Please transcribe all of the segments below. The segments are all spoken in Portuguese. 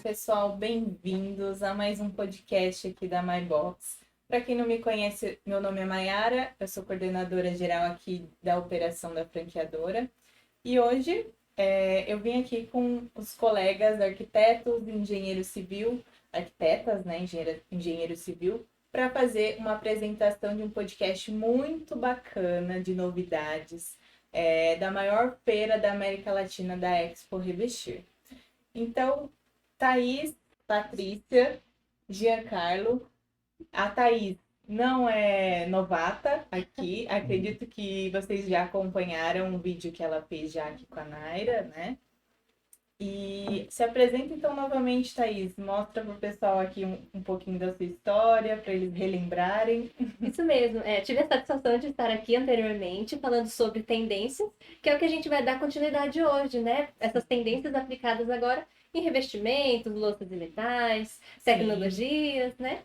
pessoal, bem-vindos a mais um podcast aqui da MyBox. Para quem não me conhece, meu nome é Mayara, eu sou coordenadora geral aqui da operação da franqueadora. E hoje eu vim aqui com os colegas arquitetos, engenheiro civil, arquitetas, né, engenheiro civil, para fazer uma apresentação de um podcast muito bacana de novidades da maior feira da América Latina da Expo Revestir. Então, Thaís, Patrícia, Giancarlo. A Thaís não é novata aqui. Acredito que vocês já acompanharam um vídeo que ela fez já aqui com a Naira, né? E se apresenta então novamente, Thaís. Mostra para o pessoal aqui um pouquinho da sua história, para eles relembrarem. Isso mesmo, tive a satisfação de estar aqui anteriormente falando sobre tendências, que é o que a gente vai dar continuidade hoje, né? Essas tendências aplicadas agora em revestimentos, louças e metais, tecnologias, né?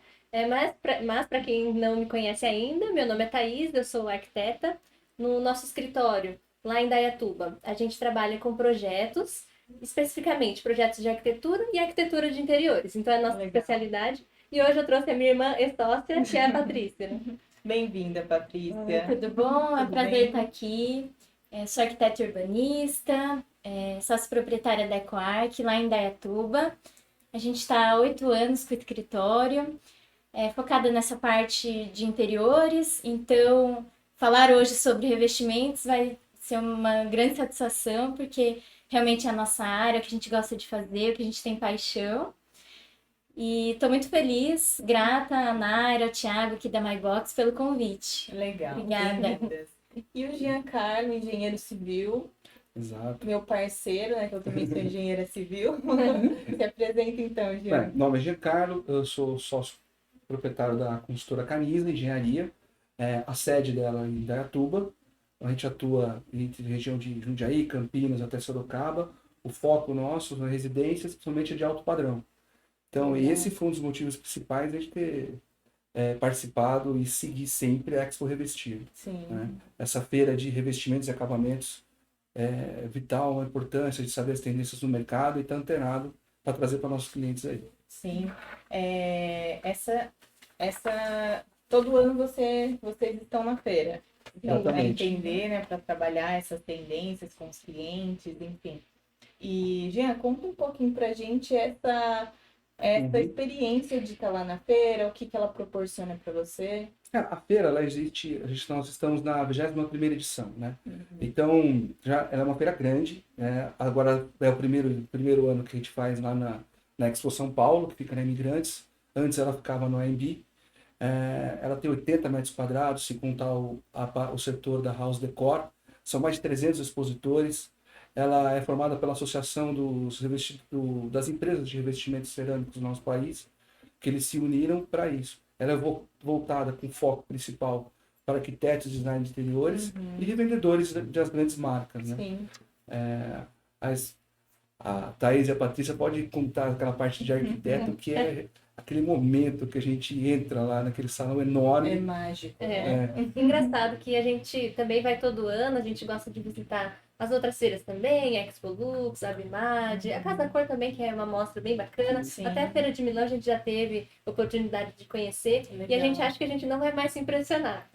Mas para quem não me conhece ainda, meu nome é Thaís, eu sou arquiteta no nosso escritório, lá em Dayatuba. A gente trabalha com projetos, especificamente projetos de arquitetura e arquitetura de interiores. Então é a nossa especialidade. E hoje eu trouxe a minha irmã e sócia, que é a Patrícia. Né? Bem-vinda, Patrícia. Tudo bom? É um prazer estar aqui. Sou arquiteta urbanista, sócia proprietária da EcoArc, lá em Dayatuba. A gente está há 8 anos com o escritório, focada nessa parte de interiores. Então, falar hoje sobre revestimentos vai ser uma grande satisfação, porque realmente é a nossa área, o que a gente gosta de fazer, o que a gente tem paixão. E estou muito feliz, grata a Naira, ao Thiago aqui da MyBox pelo convite. Legal. Obrigada. E o Giancarlo, engenheiro civil. Exato. Meu parceiro, né, que eu também sou engenheira civil. Se apresenta então, Jean. Bem, meu nome é Giancarlo, eu sou sócio proprietário da consultora Canisa Engenharia, a sede dela é em Dayatuba. A gente atua entre a região de Jundiaí, Campinas até Sorocaba. O foco nosso nas residências, principalmente de alto padrão. Então, esse foi um dos motivos principais de a gente ter participado e seguir sempre a Expo Revestir. Sim. Né? Essa feira de revestimentos e acabamentos é vital, a importância de saber as tendências do mercado e estar antenado para trazer para nossos clientes aí. Sim. Todo ano vocês estão na feira. Então, para entender, né, para trabalhar essas tendências com os clientes, enfim. E, Jean, conta um pouquinho para a gente essa experiência de estar lá na feira, o que ela proporciona para você. A feira, ela existe, nós estamos na 21ª edição, né? Então, ela é uma feira grande, né? Agora é o primeiro ano que a gente faz lá na Expo São Paulo, que fica na Imigrantes. Antes ela ficava no AMB. Ela tem 80 metros quadrados, se contar o setor da House Decor. São mais de 300 expositores. Ela é formada pela Associação das Empresas de Revestimentos Cerâmicos do nosso país, que eles se uniram para isso. Ela é voltada com foco principal para arquitetos, designers de interiores e revendedores das grandes marcas. Né? Sim. A Thaís e a Patrícia podem contar aquela parte de arquiteto, que é aquele momento que a gente entra lá naquele salão enorme. É mágico. Engraçado que a gente também vai todo ano, a gente gosta de visitar as outras feiras também, a Expo Lux, a Abimad, a Casa Cor também, que é uma mostra bem bacana. Sim. Até a Feira de Milão a gente já teve oportunidade de conhecer. Legal. E a gente acha que a gente não vai mais se impressionar.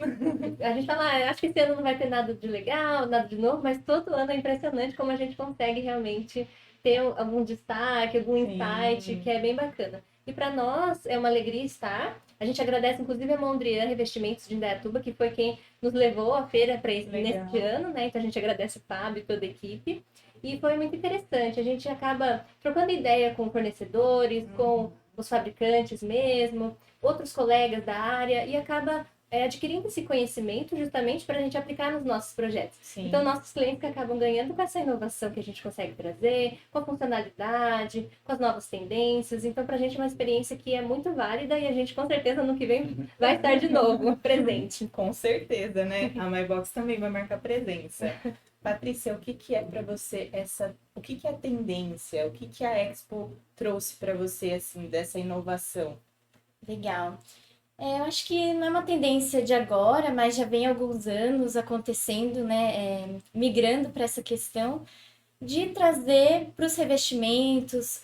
A gente fala, acho que esse ano não vai ter nada de legal, nada de novo, mas todo ano é impressionante como a gente consegue realmente ter algum destaque, algum insight, que é bem bacana. E para nós é uma alegria estar. A gente agradece inclusive a Mondrian Revestimentos de Indaiatuba, que foi quem nos levou à feira para neste ano, né? Então a gente agradece o Fábio e toda a equipe. E foi muito interessante. A gente acaba trocando ideia com fornecedores, com os fabricantes mesmo, outros colegas da área, e acaba adquirindo esse conhecimento justamente para a gente aplicar nos nossos projetos. Sim. Então, nossos clientes que acabam ganhando com essa inovação que a gente consegue trazer, com a funcionalidade, com as novas tendências. Então, para a gente é uma experiência que é muito válida e a gente, com certeza, no que vem vai estar de novo presente. Com certeza, né? A MyBox também vai marcar presença. Patrícia, o que é para você o que é a tendência? O que a Expo trouxe para você, assim, dessa inovação? Legal. Eu acho que não é uma tendência de agora, mas já vem há alguns anos acontecendo, né? Migrando para essa questão de trazer para os revestimentos,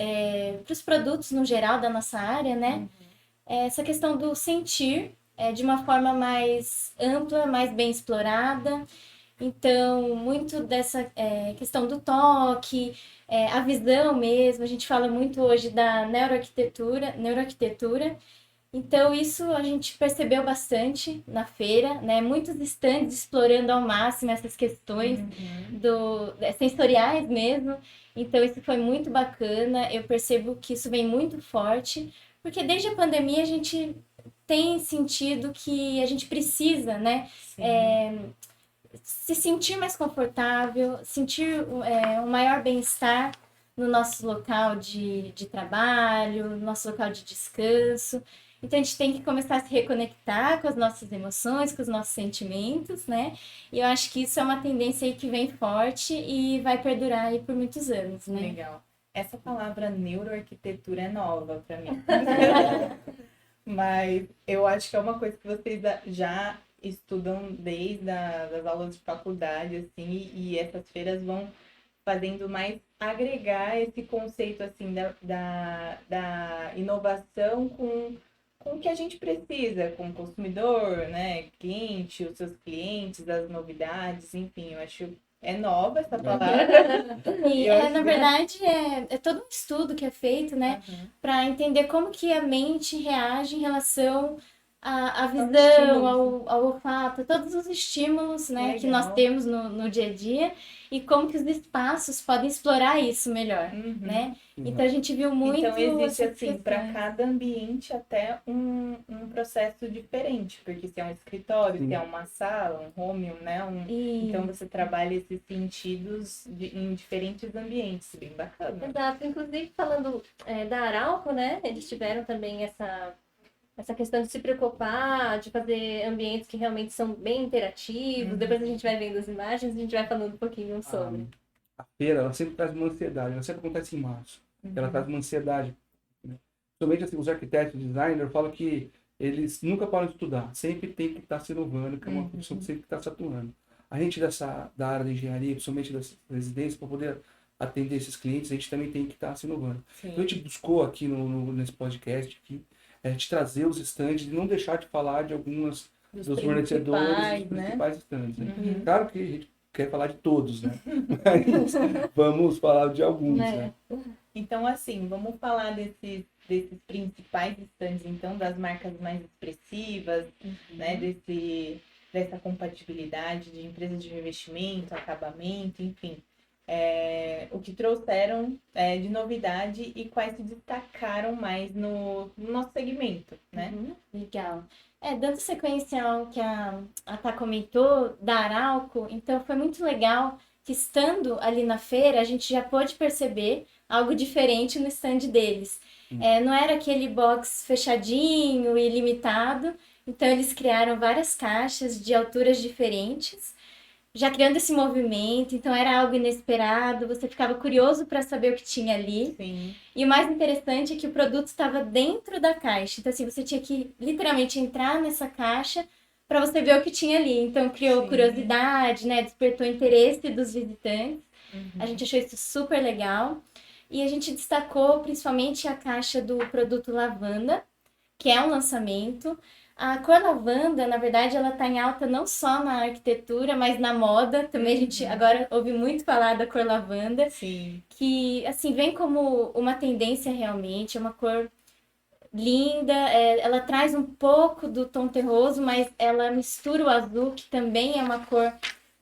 para os produtos no geral da nossa área, né? Essa questão do sentir de uma forma mais ampla, mais bem explorada. Então, muito dessa questão do toque, a visão mesmo, a gente fala muito hoje da neuroarquitetura. Então, isso a gente percebeu bastante na feira, né? Muitos stands explorando ao máximo essas questões sensoriais mesmo. Então, isso foi muito bacana. Eu percebo que isso vem muito forte, porque desde a pandemia a gente tem sentido que a gente precisa, né? Se sentir mais confortável, sentir um maior bem-estar no nosso local de trabalho, no nosso local de descanso. Então, a gente tem que começar a se reconectar com as nossas emoções, com os nossos sentimentos, né? E eu acho que isso é uma tendência aí que vem forte e vai perdurar aí por muitos anos, né? Legal. Essa palavra neuroarquitetura é nova para mim. Mas eu acho que é uma coisa que vocês já estudam desde das aulas de faculdade, assim, e essas feiras vão fazendo mais agregar esse conceito, assim, da inovação com o que a gente precisa, com o consumidor, né, cliente, os seus clientes, as novidades, enfim, eu acho nova essa palavra. E, na verdade, é todo um estudo que é feito, né, para entender como que a mente reage em relação à visão, ao olfato, todos os estímulos, né, que nós temos no dia a dia e como que os espaços podem explorar isso melhor, né? Então a gente viu muito. Então existe assim para cada ambiente até um processo diferente, porque se é um escritório, se é uma sala, um home, né? Então você trabalha esses sentidos em diferentes ambientes, bem bacana. Exato, inclusive falando da Arauco, né? Eles tiveram também essa questão de se preocupar, de fazer ambientes que realmente são bem interativos. Depois a gente vai vendo as imagens e a gente vai falando um pouquinho sobre. A feira, ela sempre traz uma ansiedade, ela sempre acontece em março. Ela traz uma ansiedade. Né? Somente assim, os arquitetos e designers falam que eles nunca param de estudar, sempre tem que estar se inovando, que é uma profissão que sempre está se atuando. A gente da área de engenharia, principalmente das residências, para poder atender esses clientes, a gente também tem que estar se inovando. Então a gente buscou aqui nesse podcast aqui, de trazer os stands e não deixar de falar de algumas dos fornecedores, dos principais stands. Né? Claro que a gente quer falar de todos, né? Mas vamos falar de alguns, né? Então, assim, vamos falar desses principais stands, então, das marcas mais expressivas, né? Dessa compatibilidade de empresas de revestimento, acabamento, enfim. O que trouxeram de novidade e quais se destacaram mais no nosso segmento, né? Legal. Dando sequência ao que a Tá comentou da Arauco, então foi muito legal que estando ali na feira, a gente já pôde perceber algo diferente no stand deles. Não era aquele box fechadinho e limitado, então eles criaram várias caixas de alturas diferentes, já criando esse movimento, então era algo inesperado, você ficava curioso para saber o que tinha ali. Sim. E o mais interessante é que o produto estava dentro da caixa, então assim, você tinha que literalmente entrar nessa caixa para você ver o que tinha ali. Então criou curiosidade, né? Despertou interesse dos visitantes. A gente achou isso super legal. E a gente destacou principalmente a caixa do produto lavanda, que é um lançamento. A cor lavanda, na verdade, ela está em alta não só na arquitetura, mas na moda. Também a gente agora ouve muito falar da cor lavanda. Sim. Que, assim, vem como uma tendência realmente. É uma cor linda. Ela traz um pouco do tom terroso, mas ela mistura o azul, que também é uma cor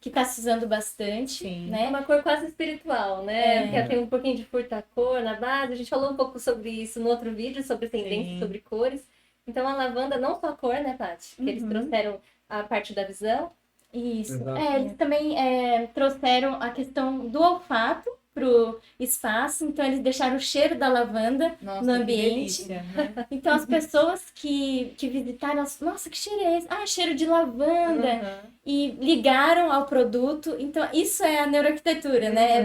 que está se usando bastante. Né? É uma cor quase espiritual, né? Porque ela tem um pouquinho de furta-cor na base. A gente falou um pouco sobre isso no outro vídeo, sobre tendências, sobre cores. Então, a lavanda, não só a cor, né, Paty? Que eles trouxeram a parte da visão. Isso. Eles também trouxeram a questão do olfato pro espaço. Então, eles deixaram o cheiro da lavanda no ambiente. Que delícia, né? Então, as pessoas que visitaram, nossa, que cheiro é esse? Ah, cheiro de lavanda. E ligaram ao produto. Então, isso é a neuroarquitetura, né?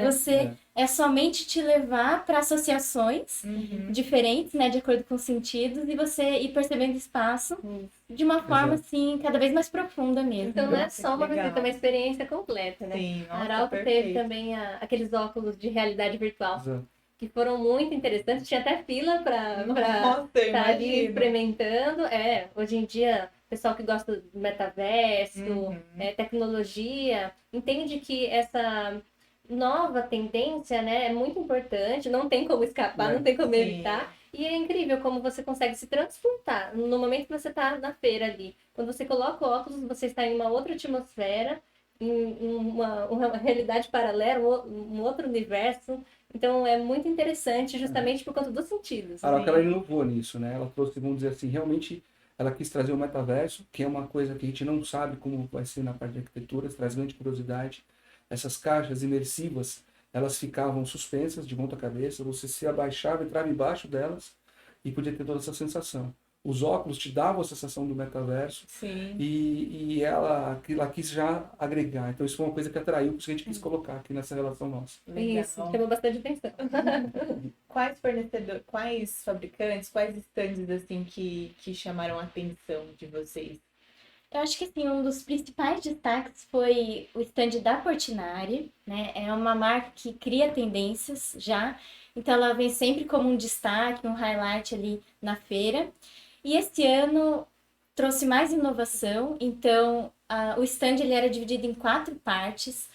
é somente te levar para associações diferentes, né, de acordo com os sentidos, e você ir percebendo espaço de uma forma, Exato. assim, cada vez mais profunda mesmo. Então não é Nossa, só uma que legal. visita, é uma experiência completa, né? Sim, A nossa, Arauco teve perfeito. também aqueles óculos de realidade virtual, Exato. que foram muito interessantes. Tinha até fila para Nossa, eu estar ali imagino. experimentando. Hoje em dia, o pessoal que gosta do metaverso, tecnologia, entende que essa nova tendência, né, é muito importante, não tem como escapar, não tem como Sim. evitar. E é incrível como você consegue se transportar no momento que você está na feira ali. Quando você coloca o óculos, você está em uma outra atmosfera, em uma realidade paralela, um outro universo. Então é muito interessante justamente por conta dos sentidos. A Arauco, ela Sim. inovou nisso, né? Ela trouxe, vamos dizer assim, realmente ela quis trazer o metaverso, que é uma coisa que a gente não sabe como vai ser na parte de arquitetura, traz grande curiosidade. Essas caixas imersivas, elas ficavam suspensas de ponta cabeça, você se abaixava, entrava embaixo delas e podia ter toda essa sensação. Os óculos te davam a sensação do metaverso Sim. e ela quis já agregar. Então isso foi uma coisa que atraiu, por isso que a gente quis colocar aqui nessa relação nossa. Legal. Isso, chamou bastante atenção. Quais fornecedores, quais fabricantes, quais estandes assim que chamaram a atenção de vocês? Eu acho que assim, um dos principais destaques foi o stand da Portinari, né? É uma marca que cria tendências já, então ela vem sempre como um destaque, um highlight ali na feira. E esse ano trouxe mais inovação, então o stand ele era dividido em 4 partes.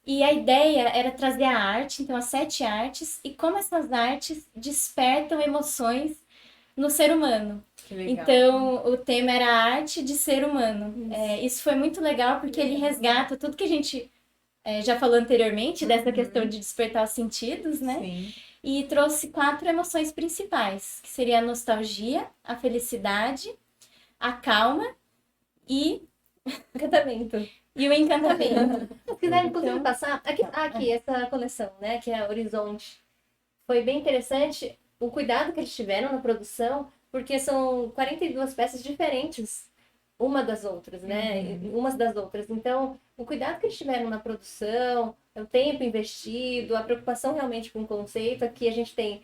E a ideia era trazer a arte, então as 7 artes, e como essas artes despertam emoções no ser humano. Que legal. Então, o tema era arte de ser humano. Isso foi muito legal porque ele resgata tudo que a gente já falou anteriormente, dessa questão de despertar os sentidos, né? Sim. E trouxe 4 emoções principais, que seria a nostalgia, a felicidade, a calma e Encantamento. o encantamento. Se quiser, inclusive, Então, passar. Aqui, essa coleção, né? Que é a Horizonte. Foi bem interessante o cuidado que eles tiveram na produção, porque são 42 peças diferentes, uma das outras, né? Umas das outras. Então, o cuidado que eles tiveram na produção, o tempo investido, a preocupação realmente com o conceito. Aqui a gente tem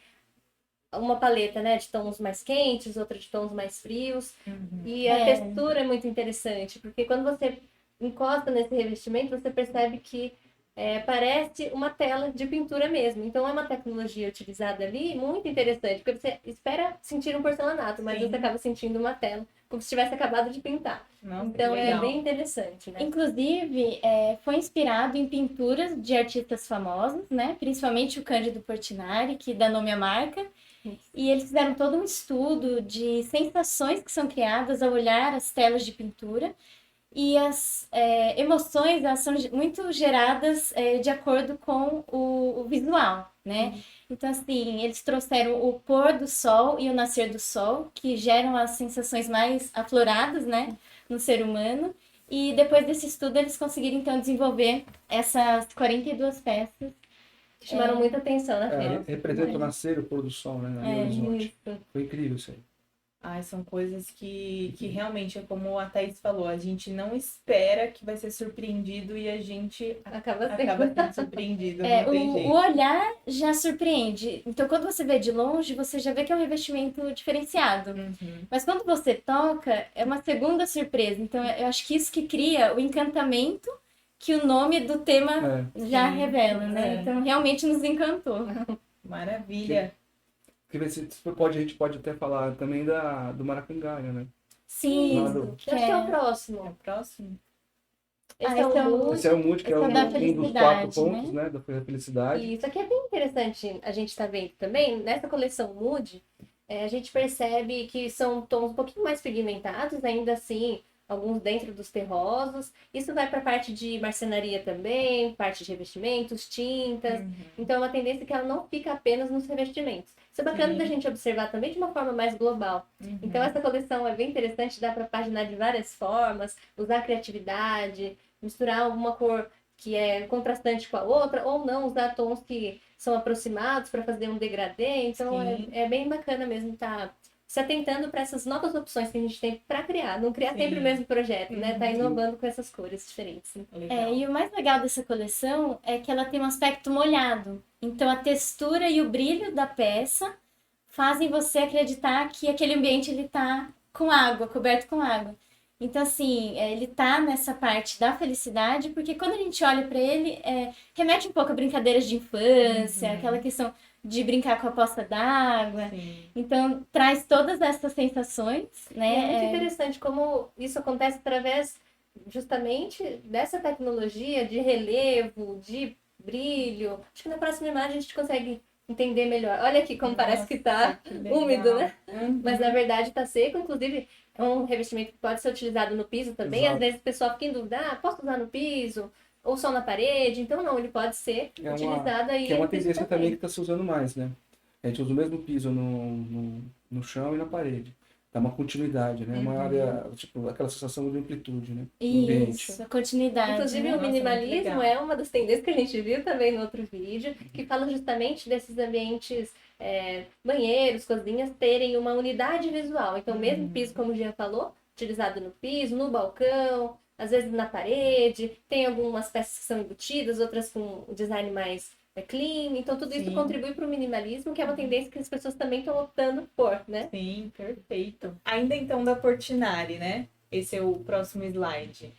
uma paleta, né, de tons mais quentes, outra de tons mais frios. E a textura é muito interessante, porque quando você encosta nesse revestimento, você percebe que parece uma tela de pintura mesmo. Então é uma tecnologia utilizada ali muito interessante, porque você espera sentir um porcelanato, mas Sim. você acaba sentindo uma tela, como se tivesse acabado de pintar. Nossa, Então que é legal. bem interessante, né? inclusive, foi inspirado em pinturas de artistas famosos, né? Principalmente o Cândido Portinari, que dá nome à marca. E eles fizeram todo um estudo de sensações que são criadas ao olhar as telas de pintura. E as emoções, elas são muito geradas de acordo com o visual, né? Então, assim, eles trouxeram o pôr do sol e o nascer do sol, que geram as sensações mais afloradas, né, no ser humano. E depois desse estudo, eles conseguiram, então, desenvolver essas 42 peças. Chamaram muita atenção na feira. Representa o nascer e o pôr do sol, né? Ali no horizonte. Isso. Foi incrível isso aí. Ai, são coisas que realmente, é como a Thaís falou, a gente não espera que vai ser surpreendido e a gente Acaba sendo. acaba sendo surpreendido, não tem O jeito. olhar já surpreende. Então, quando você vê de longe, você já vê que é um revestimento diferenciado. Mas quando você toca, é uma segunda surpresa. Então, eu acho que isso que cria o encantamento que o nome do tema já Sim, revela, né? é. Então, realmente nos encantou. Maravilha. Porque a gente pode até falar também do Maracangalha, né? Sim, Lá Isso. do- Acho que é o É próximo. o próximo? Esse é o esse é o- Mood. Esse é o Mood, que é Esse é um da dos 4 felicidade, pontos, né? Da felicidade. E isso aqui é bem interessante a gente tá vendo também. Nessa coleção Mood, a gente percebe que são tons um pouquinho mais pigmentados, ainda assim, alguns dentro dos terrosos. Isso vai para a parte de marcenaria também, parte de revestimentos, tintas. Então é uma tendência que ela não fica apenas nos revestimentos. Isso é bacana Sim. da gente observar também de uma forma mais global. Então essa coleção é bem interessante, dá para paginar de várias formas, usar criatividade, misturar alguma cor que é contrastante com a outra, ou não usar tons que são aproximados para fazer um degradê. Então Sim. é bem bacana mesmo estar se atentando para essas novas opções que a gente tem para criar, não criar Sim. sempre o mesmo projeto, né? Tá Uhum. inovando com essas cores diferentes. Legal. E o mais legal dessa coleção é que ela tem um aspecto molhado. Então, a textura e o brilho da peça fazem você acreditar que aquele ambiente ele tá com água, coberto com água. Então, assim, ele tá nessa parte da felicidade, porque quando a gente olha para ele, remete um pouco a brincadeiras de infância, aquela questão de brincar com a poça d'água. Sim. Então, traz todas essas sensações, E né? é muito interessante como isso acontece através justamente dessa tecnologia de relevo, de brilho. Acho que na próxima imagem a gente consegue entender melhor. Olha aqui como parece que tá que legal. úmido, né? Uhum. Mas na verdade tá seco, inclusive é um revestimento que pode ser utilizado no piso também. Exato. Às vezes o pessoal fica em dúvida, posso usar no piso? Ou só na parede? Então não, ele pode ser utilizado aí. Que é uma no piso tendência também que está se usando mais, né? A gente usa o mesmo piso no chão e na parede. Dá uma continuidade, né? Uma área, tipo, aquela sensação de amplitude, né? No ambiente. Isso, a continuidade. Inclusive, né? o Nossa, muito minimalismo legal. é uma das tendências que a gente viu também no outro vídeo, que fala justamente desses ambientes, banheiros, cozinhas, terem uma unidade visual. Então, mesmo piso, como o Jean falou, utilizado no piso, no balcão, às vezes na parede, tem algumas peças que são embutidas, outras com o design mais clean. Então, tudo isso Sim. contribui para o minimalismo, que é uma tendência que as pessoas também estão optando por, né? Sim, perfeito. Ainda então da Portinari, né? Esse é o próximo slide.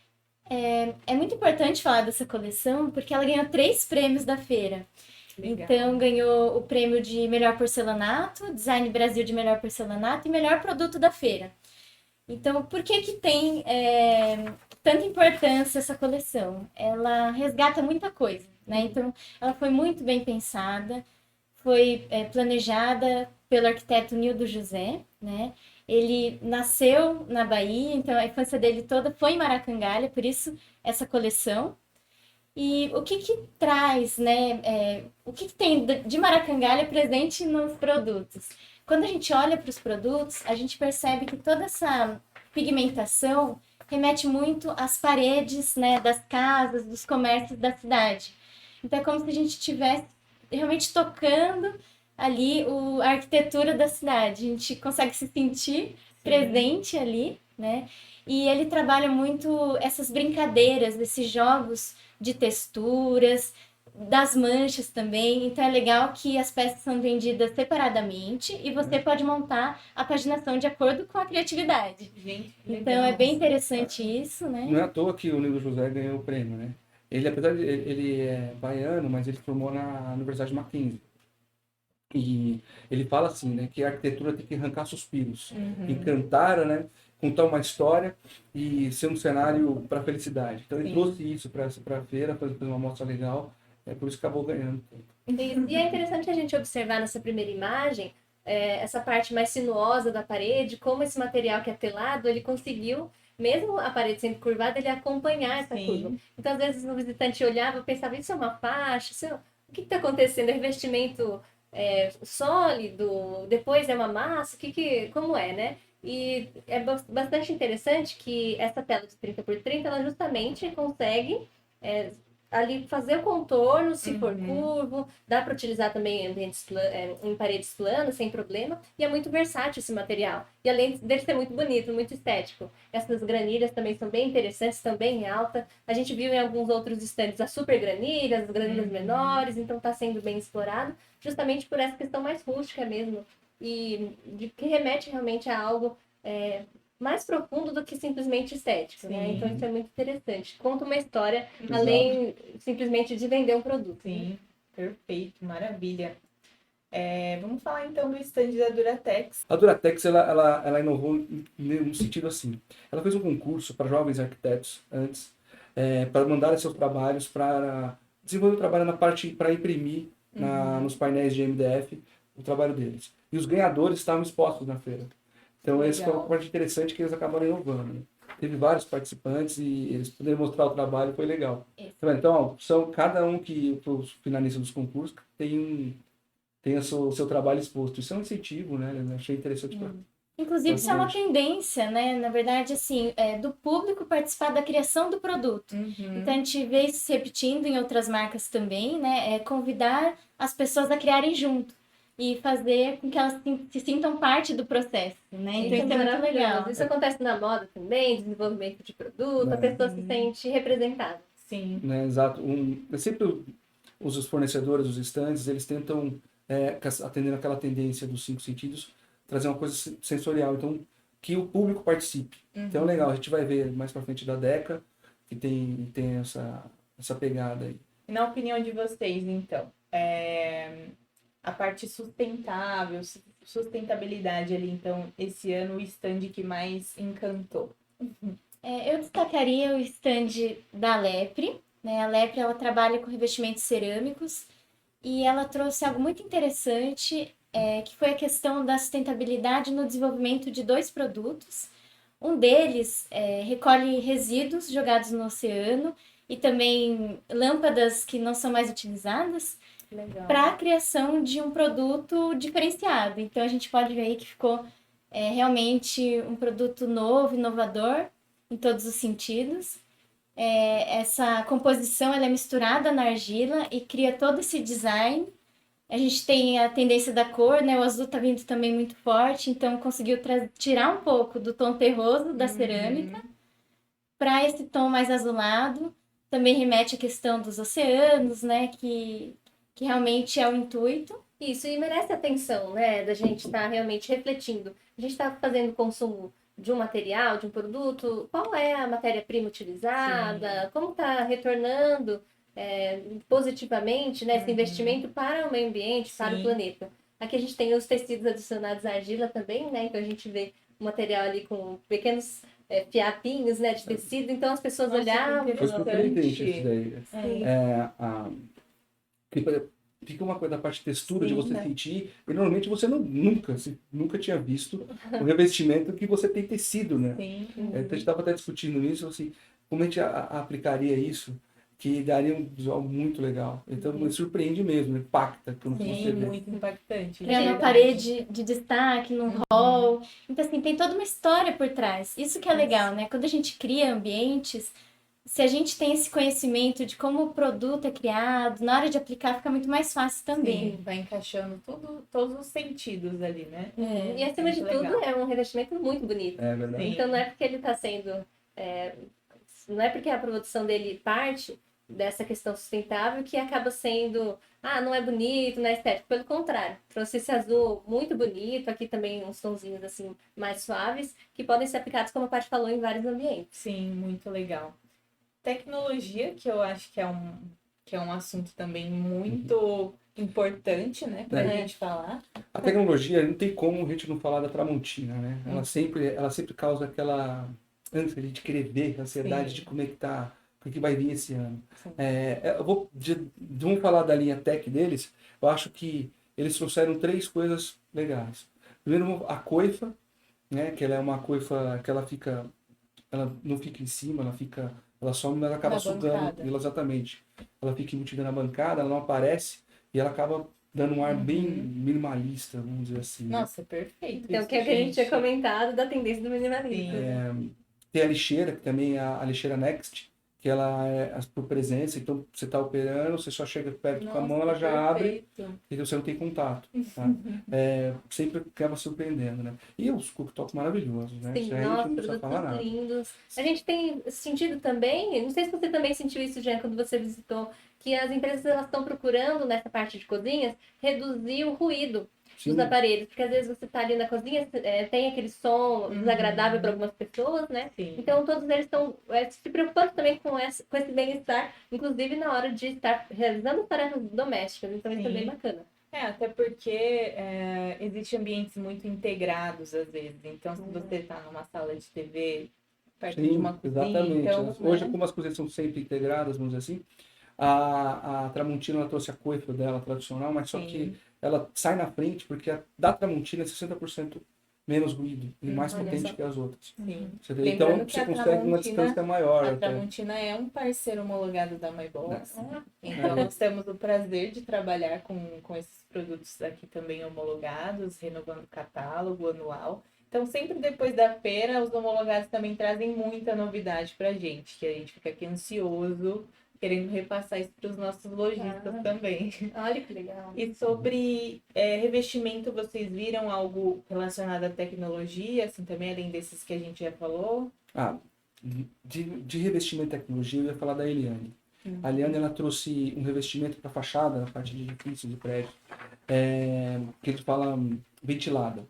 É muito importante falar dessa coleção porque ela ganhou 3 prêmios da feira. Legal. Então, ganhou o prêmio de melhor porcelanato, Design Brasil de melhor porcelanato e melhor produto da feira. Então, por que que tem tanta importância essa coleção? Ela resgata muita coisa, né? Então, ela foi muito bem pensada, foi planejada pelo arquiteto Nildo José, né? Ele nasceu na Bahia, então a infância dele toda foi em Maracangalha, por isso essa coleção. E o que traz, né? O que tem de Maracangalha presente nos produtos? Quando a gente olha para os produtos, a gente percebe que toda essa pigmentação remete muito às paredes, né, das casas, dos comércios da cidade. Então é como se a gente estivesse realmente tocando ali a arquitetura da cidade. A gente consegue se sentir presente ali, né? E ele trabalha muito essas brincadeiras, esses jogos de texturas, das manchas também. Então é legal que as peças são vendidas separadamente e você pode montar a paginação de acordo com a criatividade. Gente, que Então legal. é bem interessante isso, né? Não é à toa que o Nildo José ganhou o prêmio, né? Ele, apesar de ele é baiano, mas ele formou na Universidade Mackenzie. E ele fala assim, né, que a arquitetura tem que arrancar suspiros, encantar, né, contar uma história e ser um cenário para felicidade. Então ele Sim. trouxe isso para a feira, fez uma mostra legal, por isso que acabou ganhando. E é interessante a gente observar nessa primeira imagem essa parte mais sinuosa da parede, como esse material que é telado, ele conseguiu, mesmo a parede sendo curvada, ele acompanhar essa Sim. curva. Então, às vezes, o visitante olhava e pensava, isso é uma faixa? O que está acontecendo? É revestimento sólido? Depois é uma massa? Como é, né? E é bastante interessante que essa tela de 30x30, ela justamente consegue ali fazer o contorno, se for curvo, dá para utilizar também em paredes planas, sem problema, e é muito versátil esse material. E além dele ser muito bonito, muito estético, essas granilhas também são bem interessantes, também em alta. A gente viu em alguns outros estandes as super granilhas, as granilhas menores, então está sendo bem explorado, justamente por essa questão mais rústica mesmo, e que remete realmente a algo mais profundo do que simplesmente estético, né? Sim. Então isso é muito interessante. Conta uma história, Exato. além simplesmente de vender um produto. né? Sim, perfeito, maravilha. Vamos falar então do stand da Duratex. A Duratex, ela inovou no sentido assim, ela fez um concurso para jovens arquitetos antes, para mandar seus trabalhos, para desenvolver o trabalho na parte, para imprimir nos painéis de MDF o trabalho deles. E os ganhadores estavam expostos na feira. Então, essa foi uma parte interessante que eles acabaram inovando. Né? Teve vários participantes e eles puderam mostrar o trabalho, foi legal. Então, cada um os finalistas dos concursos tem o seu trabalho exposto. Isso é um incentivo, né? Eu achei interessante. Inclusive, isso é uma tendência, né? Na verdade, assim, do público participar da criação do produto. Então, a gente vê isso se repetindo em outras marcas também, né? Convidar as pessoas a criarem junto. e fazer com que elas se sintam parte do processo, né? Então isso é muito maravilhoso. legal. Isso acontece na moda também, desenvolvimento de produto, a pessoa se sente representada. Sim. Né, exato. Sempre os fornecedores, os estandes, eles tentam, atendendo aquela tendência dos 5 sentidos, trazer uma coisa sensorial. Então, que o público participe. Então, é legal. A gente vai ver mais pra frente da Deca, que tem essa pegada aí. E na opinião de vocês, então, a parte sustentável, sustentabilidade ali, então, esse ano, o stand que mais encantou? Eu destacaria o stand da Lepre, né? A Lepre, ela trabalha com revestimentos cerâmicos e ela trouxe algo muito interessante, que foi a questão da sustentabilidade no desenvolvimento de 2 produtos. Um deles recolhe resíduos jogados no oceano e também lâmpadas que não são mais utilizadas Legal. para a criação de um produto diferenciado. Então a gente pode ver aí que ficou realmente um produto novo, inovador em todos os sentidos. Essa composição ela é misturada na argila e cria todo esse design. A gente tem a tendência da cor, né? O azul tá vindo também muito forte, então conseguiu tirar um pouco do tom terroso da cerâmica para esse tom mais azulado. Também remete à questão dos oceanos, né? Que realmente é o intuito. Isso, e merece atenção, né? Da gente estar realmente refletindo. A gente está fazendo consumo de um material, de um produto, qual é a matéria-prima utilizada, como está retornando positivamente, né, esse investimento para o meio ambiente, para o planeta. Aqui a gente tem os tecidos adicionados à argila também, né? Então a gente vê o material ali com pequenos fiapinhos, né, de tecido, então as pessoas olhavam. Foi surpreendente isso daí. Sim. Fica uma coisa da parte de textura, de você sentir, e normalmente você nunca tinha visto o revestimento que você tem tecido, né? Sim. Então a gente estava até discutindo isso, assim, como a gente aplicaria isso, que daria um visual muito legal. Então me surpreende mesmo, impacta quando você vê. Muito impactante. Criar uma parede de destaque num hall. Então, assim, tem toda uma história por trás. Isso que é legal, né? Quando a gente cria ambientes, se a gente tem esse conhecimento de como o produto é criado, na hora de aplicar fica muito mais fácil também. Sim, vai encaixando todos os sentidos ali, né? E acima de tudo legal. é um revestimento muito bonito. É verdade. Sim. Então não é porque ele está sendo. Não é porque a produção dele parte dessa questão sustentável que acaba sendo. Não é bonito, não é estético. Pelo contrário, trouxe esse azul muito bonito, aqui também uns tonzinhos assim mais suaves, que podem ser aplicados, como a Paty falou, em vários ambientes. Sim, muito legal. Tecnologia, que eu acho que é um assunto também muito importante, né, pra gente falar. A tecnologia, não tem como a gente não falar da Tramontina, né? Ela sempre causa aquela ânsia de querer ver, ansiedade de conectar com o que vai vir esse ano. Vamos falar da linha tech deles. Eu acho que eles trouxeram 3 coisas legais. Primeiro, a coifa, né? Que ela é uma coifa que ela não fica em cima, ela some, mas ela acaba Na sugando. bancada. Exatamente. Ela fica embutida na bancada, ela não aparece e ela acaba dando um ar bem minimalista, vamos dizer assim. Nossa, perfeito. Então, isso, que é o que a gente tinha gente. comentado da tendência do minimalismo. Tem a lixeira, que também é a lixeira Next, que ela é por presença, então você está operando, você só chega perto com a mão, ela já abre, e você não tem contato. Tá? Sempre acaba surpreendendo, né? E os cooktops maravilhosos, né? Sim, Isso aí a gente nossa, não precisa falar produtos nada. lindos. A gente tem sentido também, não sei se você também sentiu isso, Jean, quando você visitou, que as empresas elas estão procurando, nessa parte de cozinhas, reduzir o ruído Sim. dos aparelhos. Porque às vezes você está ali na cozinha, tem aquele som desagradável para algumas pessoas, né? Sim. Então todos eles estão se preocupando também com esse bem-estar, inclusive na hora de estar realizando tarefas domésticas. Então isso é bem bacana. Até porque existem ambientes muito integrados às vezes. Então, se você está numa sala de TV, perto de uma cozinha, exatamente. então, Hoje, né? como as cozinhas são sempre integradas, vamos dizer assim, a Tramontina ela trouxe a coifa dela tradicional, mas só que ela sai na frente porque a da Tramontina é 60% menos ruído e mais potente que as outras. Sim. Então Lembrando que você a consegue uma distância maior. A até. Tramontina é um parceiro homologado da MyBox. Então nós temos o prazer de trabalhar com esses produtos aqui também homologados, renovando o catálogo anual. Então sempre depois da feira, os homologados também trazem muita novidade pra gente, que a gente fica aqui ansioso querendo repassar isso para os nossos lojistas também. Olha que legal. E sobre revestimento, vocês viram algo relacionado à tecnologia, assim, também, além desses que a gente já falou? Ah, de revestimento e tecnologia, eu ia falar da Eliane. A Eliane, ela trouxe um revestimento para fachada, na parte de edifício, de prédio, que eles falam ventilada.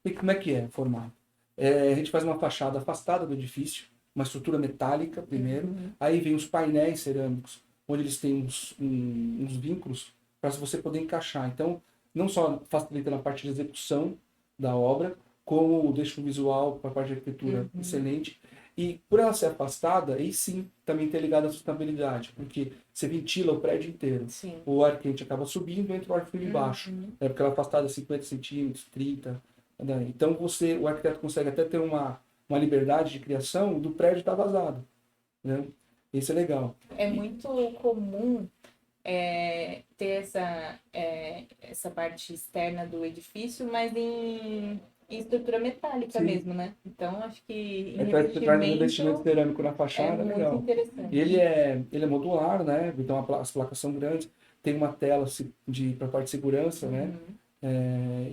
E como é que é o formato? A gente faz uma fachada afastada do edifício, uma estrutura metálica primeiro, aí vem os painéis cerâmicos, onde eles têm uns vínculos para você poder encaixar. Então, não só facilita na parte de execução da obra, como deixa o visual para a parte de arquitetura excelente. E por ela ser afastada, aí sim, também está ligado à sustentabilidade, porque você ventila o prédio inteiro. Sim. O ar quente acaba subindo e entra o ar frio embaixo. Porque ela é afastada 50 centímetros, 30. Né? Então o arquiteto consegue até ter uma liberdade de criação do prédio estar vazado. Né? Isso é legal. É muito comum ter essa parte externa do edifício, mas em estrutura metálica Sim. mesmo, né? Então, acho que em Você traz um revestimento cerâmico na é fachada, muito legal. interessante. E ele é modular, né? Então as placas são grandes, tem uma tela para a parte de segurança, né?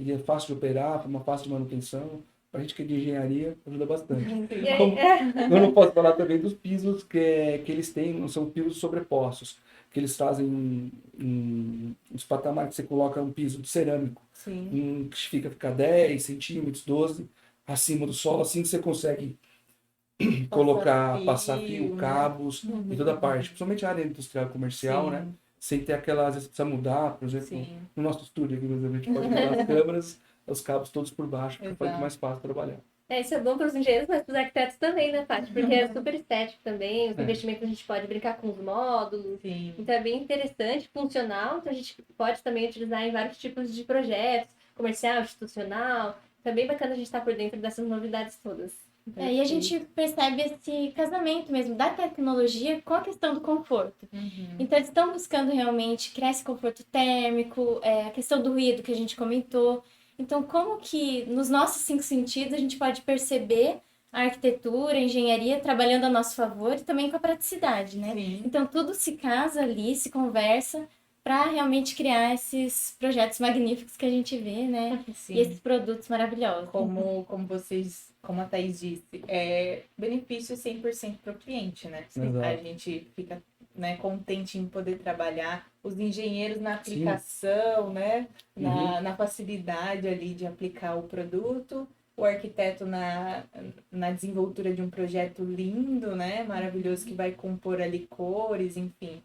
E é fácil de operar, uma fácil de manutenção. Para a gente que é de engenharia, ajuda bastante. E aí, Como- Eu não posso falar também dos pisos que eles têm, são pisos sobrepostos, que eles trazem uns patamares que você coloca um piso de cerâmico, Sim. que fica 10 centímetros, 12 acima do solo, assim que você consegue passar fio, né? cabos e toda a parte, principalmente a área industrial e comercial, Sim. né? Sem ter às vezes precisa mudar, por exemplo, Sim. no nosso estúdio aqui, por exemplo, a gente pode mudar as câmeras, os cabos todos por baixo, que fica Exato. mais fácil trabalhar. isso é bom para os engenheiros, mas para os arquitetos também, né, Paty? Porque é super estético também, os É. investimentos a gente pode brincar com os módulos, Sim. então é bem interessante, funcional, então a gente pode também utilizar em vários tipos de projetos, comercial, institucional, então é bem bacana a gente estar por dentro dessas novidades todas. E a gente percebe esse casamento mesmo da tecnologia com a questão do conforto. Então, eles estão buscando realmente criar esse conforto térmico, a questão do ruído que a gente comentou. Então, como que nos nossos 5 sentidos a gente pode perceber a arquitetura, a engenharia trabalhando a nosso favor e também com a praticidade, né? Sim. Então, tudo se casa ali, se conversa para realmente criar esses projetos magníficos que a gente vê, né? Sim. E esses produtos maravilhosos. Como a Thaís disse, benefício 100% para o cliente, né? Exato. A gente fica, né, contente em poder trabalhar, os engenheiros na aplicação, né? Na facilidade ali de aplicar o produto, o arquiteto na desenvoltura de um projeto lindo, né? Maravilhoso, que vai compor ali cores, enfim.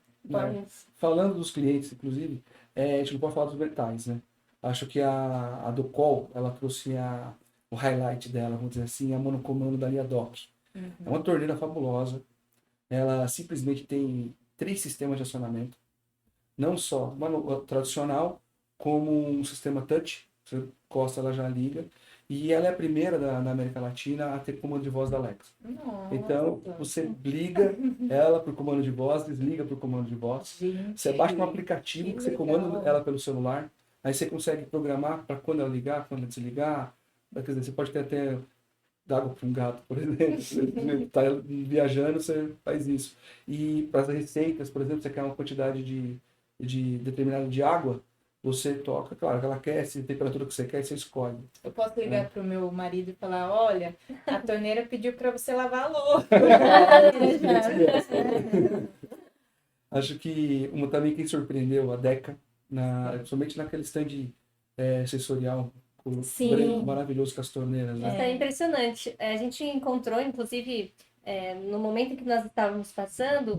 Falando dos clientes, inclusive, a gente não pode falar dos metais, né? Acho que a Docol, ela trouxe o highlight dela, vamos dizer assim, a monocomando da linha Doc. É uma torneira fabulosa. Ela simplesmente tem 3 sistemas de acionamento. Não só tradicional, como um sistema touch. Você encosta, ela já liga. E ela é a primeira da América Latina a ter comando de voz da Alexa. Nossa. Então, você liga ela por comando de voz, desliga por comando de voz. Gente, Você baixa um aplicativo que que você legal. comanda ela pelo celular. Aí você consegue programar para quando ela ligar, quando ela desligar. Quer dizer, você pode ter até dar água para um gato, por exemplo. Você está viajando, você faz isso. E para as receitas, por exemplo, você quer uma quantidade de determinada de água, você toca, claro, ela aquece, a temperatura que você quer, você escolhe. Eu posso ligar pro meu marido e falar, olha, a torneira pediu para você lavar a louça. Acho que uma também quem surpreendeu a Deca, somente naquele stand sensorial Sim. maravilhoso com as torneiras, né? Isso é impressionante. A gente encontrou, inclusive, no momento em que nós estávamos passando,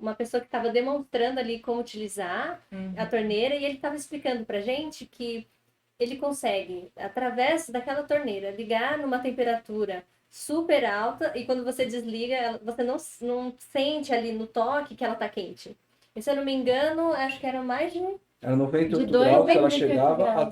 uma pessoa que estava demonstrando ali como utilizar a torneira e ele estava explicando pra gente que ele consegue, através daquela torneira, ligar numa temperatura super alta e quando você desliga, você não sente ali no toque que ela tá quente. E, se eu não me engano, acho que era mais de... Era 98 De dois graus, a ela 98 chegava a graus.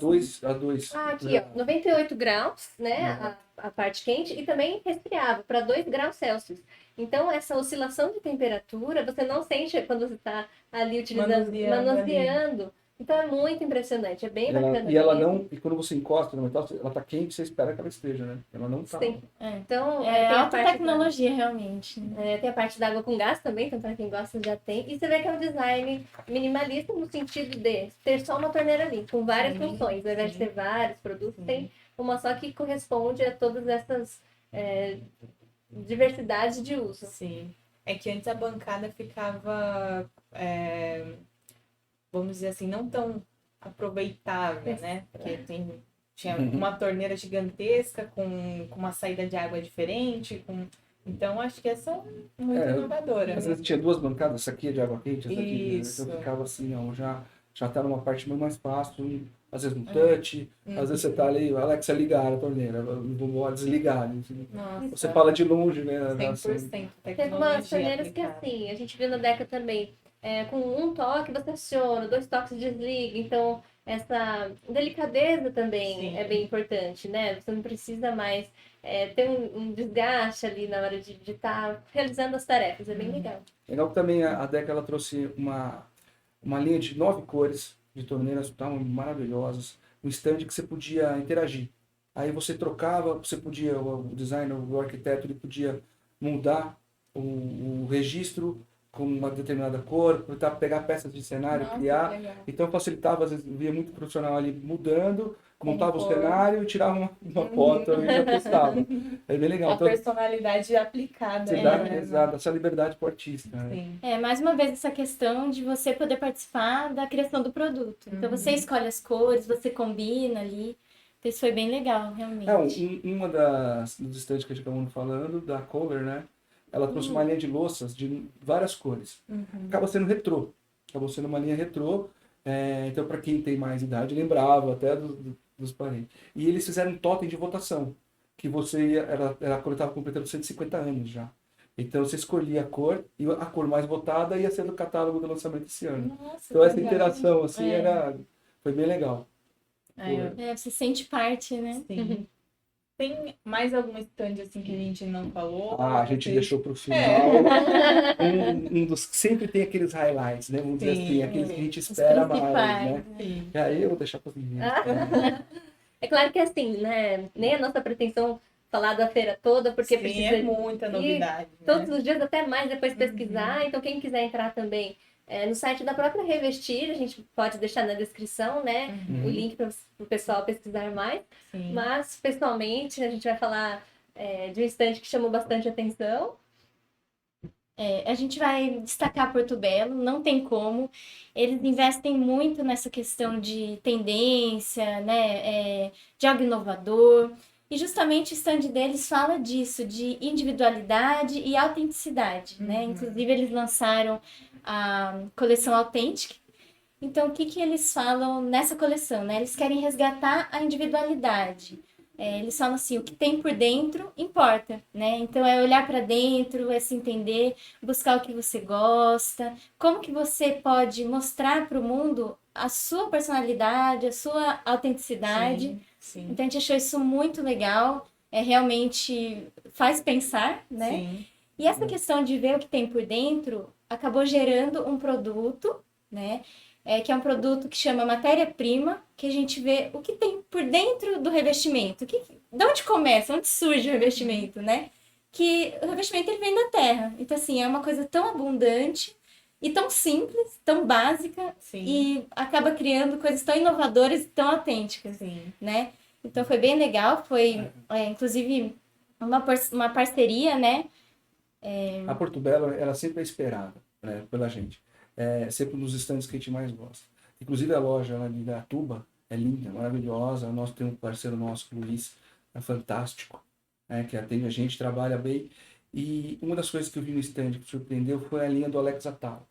2. Ah, aqui, ó, 98 graus, né, a parte quente, e também resfriava para 2 graus Celsius. Então, essa oscilação de temperatura, você não sente quando você está ali utilizando, Manuseando. Então é muito impressionante, é bem bacana. E ela mesmo. não, e quando você encosta no metal, ela tá quente, você espera que ela esteja, né? Ela não tá. Sim. É. Então, É tem a alta parte tecnologia, realmente. Né? tem a parte da água com gás também, então para quem gosta já tem. E você vê que é um design minimalista no sentido de ter só uma torneira ali, com várias Sim, funções. Ao invés de sim. ter vários produtos, Sim. tem uma só que corresponde a todas essas diversidades de uso. Sim. É que antes a bancada ficava, vamos dizer assim, não tão aproveitável, né? Porque tinha uma torneira gigantesca com uma saída de água diferente. Então, acho que essa é muito inovadora. Às vezes tinha 2 bancadas, essa aqui é de água quente, essa aqui, né? Isso. Então ficava assim, ó, já tá numa parte muito mais fácil, às vezes no touch, às vezes você tá ali, Alexa, ligar a torneira, vou desligar. Assim. Nossa, Você fala de longe, né? 100% Teve tecnologia umas torneiras que aplicada. assim, a gente viu na Deca também, com um toque você aciona, 2 toques desliga, então essa delicadeza também Sim. é bem importante, né? Você não precisa mais ter um desgaste ali na hora de estar realizando as tarefas, é bem legal. Legal que também a Deca ela trouxe uma linha de 9 cores de torneiras tão maravilhosas, um stand que você podia interagir. Aí você trocava, você podia, o designer, o arquiteto, ele podia mudar o registro com uma determinada cor, pegar peças de cenário, Nossa, criar. que legal. Então facilitava, às vezes via muito profissional ali mudando, montava o cor. cenário e tirava uma foto e já testava. É bem legal. A Então, personalidade aplicada. você né? dá exato, essa liberdade para o artista. Né? Sim. Mais uma vez essa questão de você poder participar da criação do produto. Então você escolhe as cores, você combina ali. Então isso foi bem legal, realmente. Uma dos estantes que a gente acabou falando, da Kohler, né? Ela trouxe uma linha de louças de várias cores. Acaba sendo retrô. Acabou sendo uma linha retrô. Então, para quem tem mais idade, lembrava até dos parentes. E eles fizeram um totem de votação. Que você ia, a cor estava completando 150 anos já. Então, você escolhia a cor, e a cor mais votada ia ser do catálogo do lançamento esse ano. Nossa, Então, essa legal. interação, assim, foi bem legal. Você sente parte, né? Sim. Tem mais algum stand assim que a gente não falou? A gente deixou para o final. Um dos que sempre tem aqueles highlights, né? Vamos dizer assim, aqueles que a gente espera mais, né? Sim. E aí eu vou deixar para os meninos. É claro que assim, né? Nem a nossa pretensão falar da feira toda, porque Sim, precisa é muita novidade. todos Né? os dias, até mais depois pesquisar. Então, quem quiser entrar também no site da própria Revestir, a gente pode deixar na descrição, né? O link para o pessoal pesquisar mais. Sim. Mas, pessoalmente, a gente vai falar de um stand que chamou bastante atenção. A gente vai destacar Porto Belo, não tem como. Eles investem muito nessa questão de tendência, né? De algo inovador. E justamente o stand deles fala disso, de individualidade e autenticidade, né? Inclusive, eles lançaram a coleção Authentic. Então, o que eles falam nessa coleção, né? Eles querem resgatar a individualidade. Eles falam assim, o que tem por dentro importa, né? Então, é olhar para dentro, é se entender, buscar o que você gosta, como que você pode mostrar para o mundo a sua personalidade, a sua autenticidade. Sim. Então, a gente achou isso muito legal, realmente faz pensar, né? Sim. E essa questão de ver o que tem por dentro acabou gerando um produto, né? Que é um produto que chama matéria-prima, que a gente vê o que tem por dentro do revestimento. De onde começa, onde surge o revestimento, né? Que o revestimento ele vem da terra. Então, assim, é uma coisa tão abundante e tão simples, tão básica, Sim. e acaba criando coisas tão inovadoras e tão autênticas, Sim. né? Então, foi bem legal, foi, inclusive, uma parceria, né? A Porto Belo, ela sempre é esperada, né, pela gente. Sempre um dos stands que a gente mais gosta. Inclusive a loja lá de Indaiatuba é linda, maravilhosa. Nós temos um parceiro nosso, o Luiz, é fantástico, né, que atende a gente, trabalha bem. E uma das coisas que eu vi no stand que surpreendeu foi a linha do Alex Atala.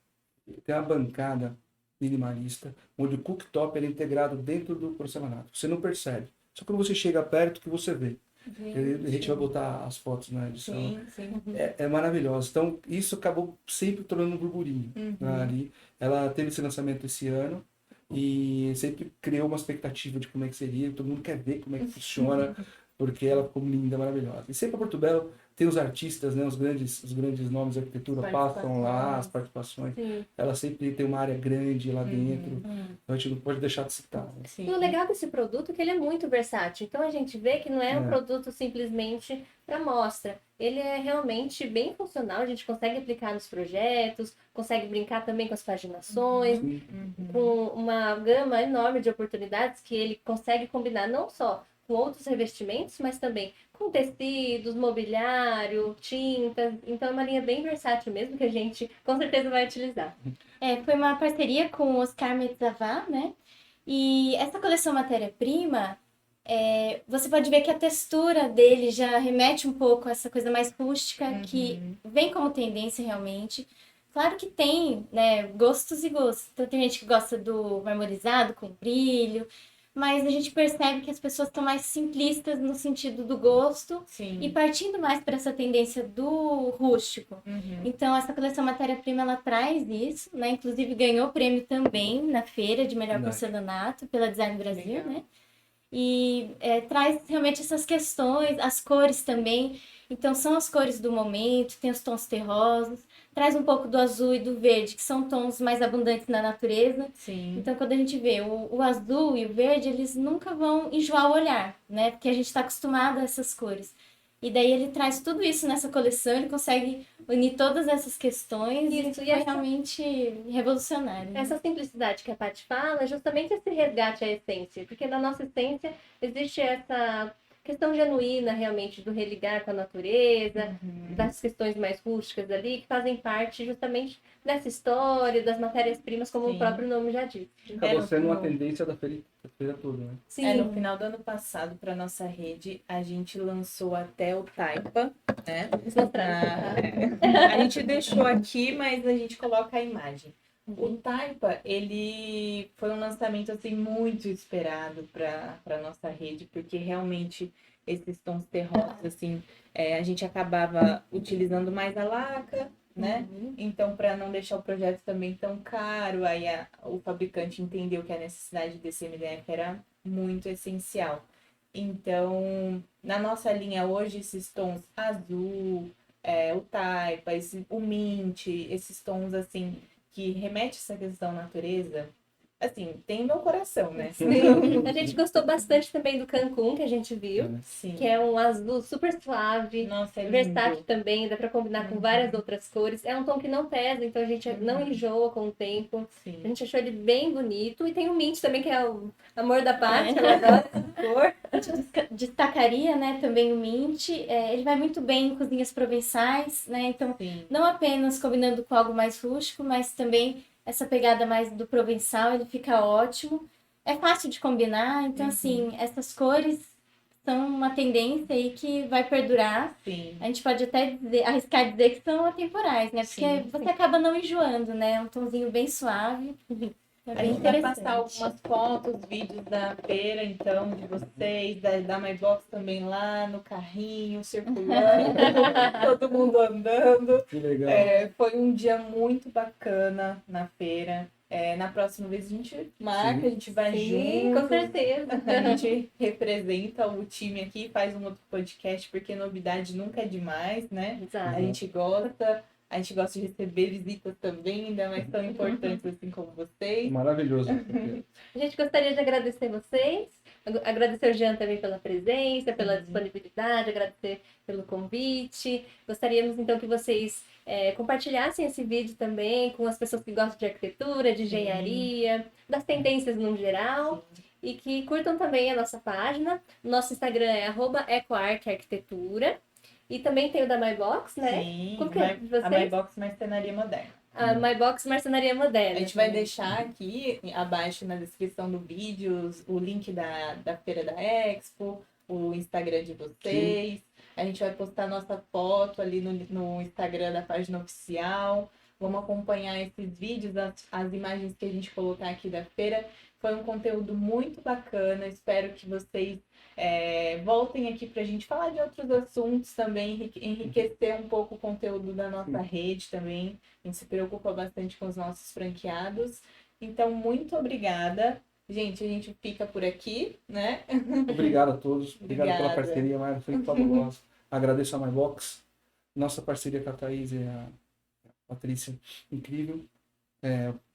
Tem uma bancada minimalista, onde o cooktop é integrado dentro do porcelanato. Você não percebe. Só quando você chega perto que você vê. A gente vai botar as fotos na edição. Sim. É maravilhoso. Então, isso acabou sempre tornando um burburinho ali. Ela teve esse lançamento esse ano e sempre criou uma expectativa de como é que seria. Todo mundo quer ver como é que funciona. porque ela ficou linda, maravilhosa. E sempre a Porto Belo tem os artistas, né, os grandes nomes da arquitetura passam lá, as participações. Sim. Ela sempre tem uma área grande lá dentro, Uhum. então a gente não pode deixar de citar. Né? E Sim. o legal desse produto é que ele é muito versátil. Então a gente vê que não é um É. produto simplesmente para mostra. Ele é realmente bem funcional, a gente consegue aplicar nos projetos, consegue brincar também com as paginações, Sim. Uhum. com uma gama enorme de oportunidades que ele consegue combinar não só com outros revestimentos, mas também com tecidos, mobiliário, tintas. Então é uma linha bem versátil mesmo que a gente com certeza vai utilizar. Foi uma parceria com o Oscar Metzavá, né? E essa coleção matéria-prima, você pode ver que a textura dele já remete um pouco a essa coisa mais rústica, que vem como tendência realmente. Claro que tem, né, gostos e gostos. Então tem gente que gosta do marmorizado, com brilho, mas a gente percebe que as pessoas estão mais simplistas no sentido do gosto Sim. e partindo mais para essa tendência do rústico. Uhum. Então, essa coleção matéria-prima, ela traz isso, né? Inclusive, ganhou prêmio também na feira de melhor Verdade. porcelanato pela Design Brasil, Legal. né? E traz realmente essas questões, as cores também. Então, são as cores do momento, tem os tons terrosos, traz um pouco do azul e do verde, que são tons mais abundantes na natureza. Sim. Então, quando a gente vê o azul e o verde, eles nunca vão enjoar o olhar, né? Porque a gente está acostumado a essas cores. E daí ele traz tudo isso nessa coleção, ele consegue unir todas essas questões Isso, e e foi essa- realmente revolucionário. Né? Essa simplicidade que a Paty fala é justamente esse resgate à essência, porque na nossa essência existe essa questão genuína realmente do religar com a natureza, das questões mais rústicas ali, que fazem parte justamente dessa história, das matérias-primas, como Sim. o próprio nome já diz. Acabou no- sendo uma no- tendência da feira toda, né? Sim, no final do ano passado, para nossa rede, a gente lançou até o Taipa, né? eles mostraram. A gente deixou aqui, mas a gente coloca a imagem. O Taipa, ele foi um lançamento assim muito esperado para nossa rede, porque realmente esses tons terrosos assim, a gente acabava utilizando mais a laca, né? Então, para não deixar o projeto também tão caro, aí o fabricante entendeu que a necessidade desse MDF era muito essencial. Então, na nossa linha hoje, esses tons azul, o taipa, o mint, esses tons assim que remete essa questão natureza, assim, tem meu coração, né? Sim. A gente gostou bastante também do Cancún, que a gente viu, Sim. que é um azul super suave, Nossa, é versátil lindo. também, dá pra combinar com várias outras cores. É um tom que não pesa, então a gente não enjoa com o tempo. A Sim. gente achou ele bem bonito. E tem o mint também, que é o amor da parte, ela adora essa cor. A gente destacaria, né, também o mint, ele vai muito bem em cozinhas provençais, né? Então, Sim. não apenas combinando com algo mais rústico, mas também essa pegada mais do provençal, ele fica ótimo. É fácil de combinar, então assim, essas cores são uma tendência aí que vai perdurar. Sim. A gente pode até arriscar dizer que são atemporais, né? Porque Sim. você acaba não enjoando, né? É um tomzinho bem suave. É A bem gente vai interessante. passar algumas fotos, vídeos da feira, então, de vocês, da My Box também lá no carrinho, circulando, todo mundo andando. Que legal. Foi um dia muito bacana na feira. Na próxima vez a gente marca, Sim. a gente vai Sim, junto. com certeza. A gente representa o time aqui, faz um outro podcast, porque novidade nunca é demais, né? A Exato. gente gosta de receber visitas também, ainda mais tão importantes assim como vocês. Maravilhoso. A gente gostaria de agradecer vocês, agradecer o Jean também pela presença, pela disponibilidade, agradecer pelo convite. Gostaríamos então que vocês compartilhassem esse vídeo também com as pessoas que gostam de arquitetura, de engenharia, das tendências no geral. E que curtam também a nossa página. Nosso Instagram é @ecoartearquitetura. E também tem o da MyBox, né? Sim, Como que é de vocês? a My Box Marcenaria Moderna. A MyBox Marcenaria Moderna. A gente vai deixar aqui abaixo na descrição do vídeo o link da Feira da Expo, o Instagram de vocês. A gente vai postar nossa foto ali no Instagram da página oficial. Vamos acompanhar esses vídeos, as imagens que a gente colocar aqui da feira. Foi um conteúdo muito bacana. Espero que vocês voltem aqui para a gente falar de outros assuntos também, enriquecer um pouco o conteúdo da nossa rede também. A gente se preocupa bastante com os nossos franqueados. Então, muito obrigada Gente, a gente fica por aqui, né? Obrigado a todos. Obrigado pela Obrigada. parceria, Mayara. Foi fabulosa. Agradeço a MyBox. Nossa parceria com a Thaís e a Patrícia. Incrível.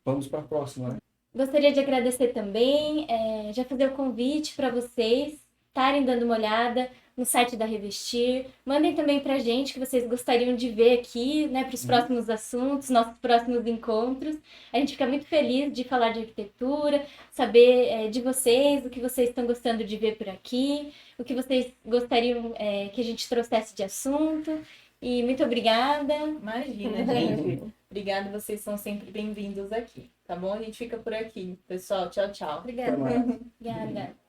Vamos para a próxima, né? Gostaria de agradecer também, já fazer o convite para vocês estarem dando uma olhada no site da Revestir. Mandem também para a gente que vocês gostariam de ver aqui, né, para os próximos assuntos, nossos próximos encontros. A gente fica muito feliz de falar de arquitetura, saber de vocês, o que vocês estão gostando de ver por aqui, o que vocês gostariam que a gente trouxesse de assunto. E muito obrigada. Imagina, gente. Obrigada, vocês são sempre bem-vindos aqui, tá bom? A gente fica por aqui. Pessoal, tchau, tchau. Obrigada. Até mais. Obrigada.